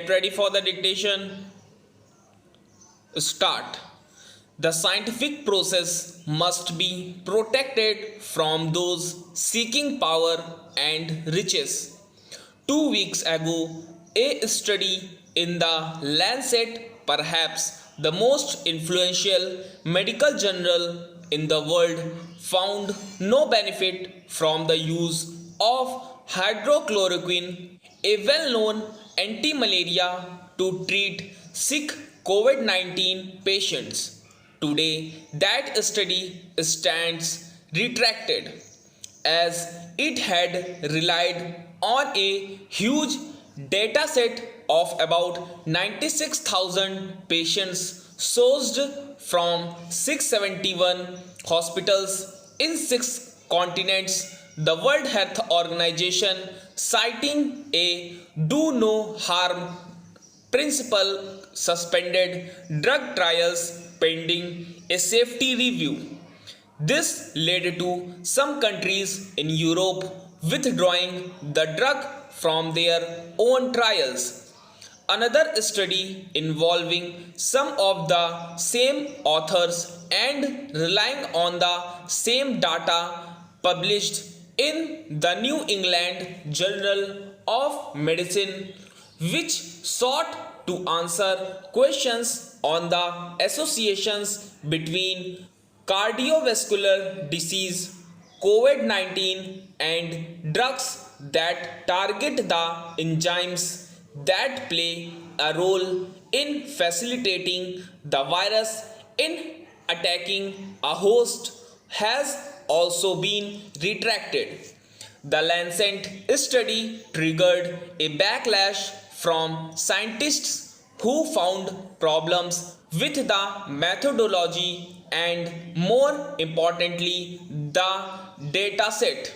Get ready for the dictation. Start. The scientific process must be protected from those seeking power and riches. 2 weeks ago, a study in the Lancet, perhaps the most influential medical journal in the world, found no benefit from the use of hydrochloroquine, a well known anti malaria, to treat sick COVID 19 patients. Today, that study stands retracted as it had relied on a huge data set of about 96,000 patients sourced from 671 hospitals in 6 continents. The World Health Organization, citing a do no harm principle, suspended drug trials pending a safety review. This led to some countries in Europe withdrawing the drug from their own trials. Another study involving some of the same authors and relying on the same data, published in the New England Journal of Medicine, which sought to answer questions on the associations between cardiovascular disease, COVID 19, and drugs that target the enzymes that play a role in facilitating the virus in attacking a host, has also been retracted. The Lancet study triggered a backlash from scientists who found problems with the methodology and, more importantly, the dataset.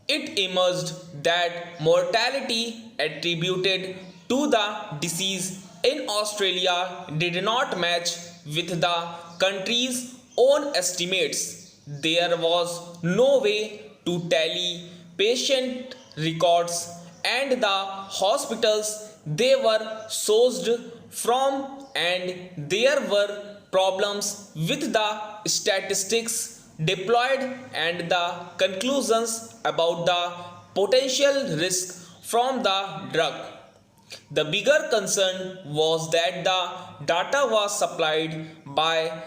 It emerged that mortality attributed to the disease in Australia did not match with the country's own estimates. There was no way to tally patient records and the hospitals they were sourced from, and there were problems with the statistics deployed and the conclusions about the potential risk from the drug. The bigger concern was that the data was supplied by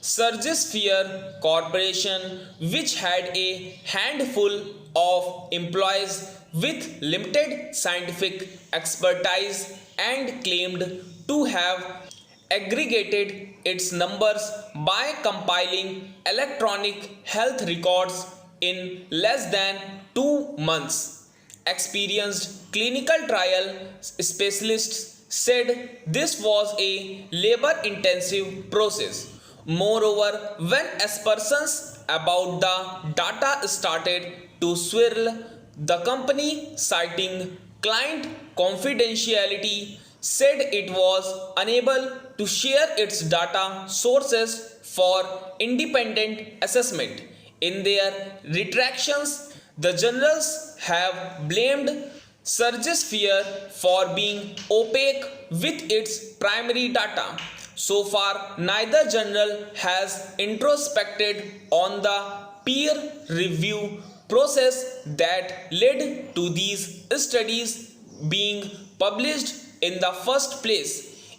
Surgisphere Corporation, which had a handful of employees with limited scientific expertise and claimed to have aggregated its numbers by compiling electronic health records in less than 2 months. Experienced clinical trial specialists said this was a labor intensive process. Moreover, when aspersions about the data started to swirl, the company, citing client confidentiality, said it was unable to share its data sources for independent assessment. In their retractions, the journals have blamed Surgisphere for being opaque with its primary data. So far, neither journal has introspected on the peer review process that led to these studies being published in the first place.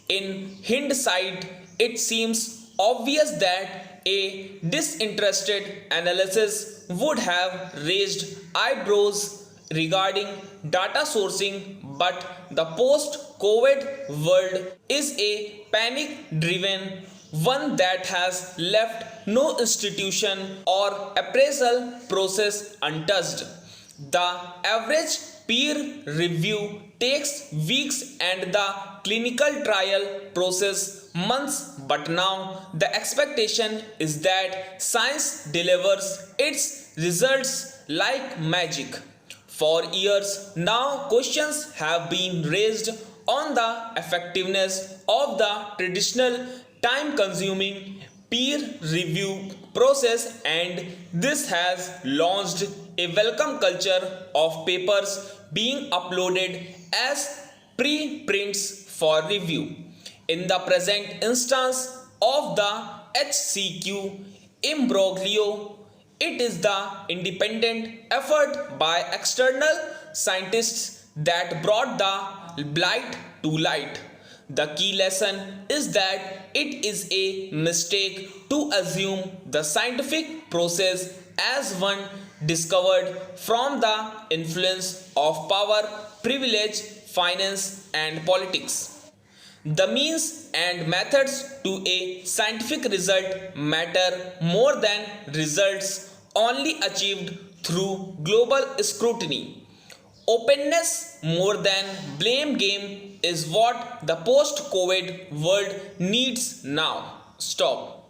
In hindsight, it seems obvious that a disinterested analysis would have raised eyebrows regarding data sourcing, but the post COVID world is a panic driven one that has left no institution or appraisal process untouched. The average peer review takes weeks and the clinical trial process months, but now the expectation is that science delivers its results like magic. For years now, questions have been raised on the effectiveness of the traditional time consuming peer review process, and this has launched a welcome culture of papers being uploaded as preprints for review. In the present instance of the HCQ imbroglio, it is the independent effort by external scientists that brought the blight to light. The key lesson is that it is a mistake to assume the scientific process as one discovered from the influence of power, privilege, finance, and politics. The means and methods to a scientific result matter more than results only achieved through global scrutiny. Openness more than blame game is what the post COVID world needs now. Stop.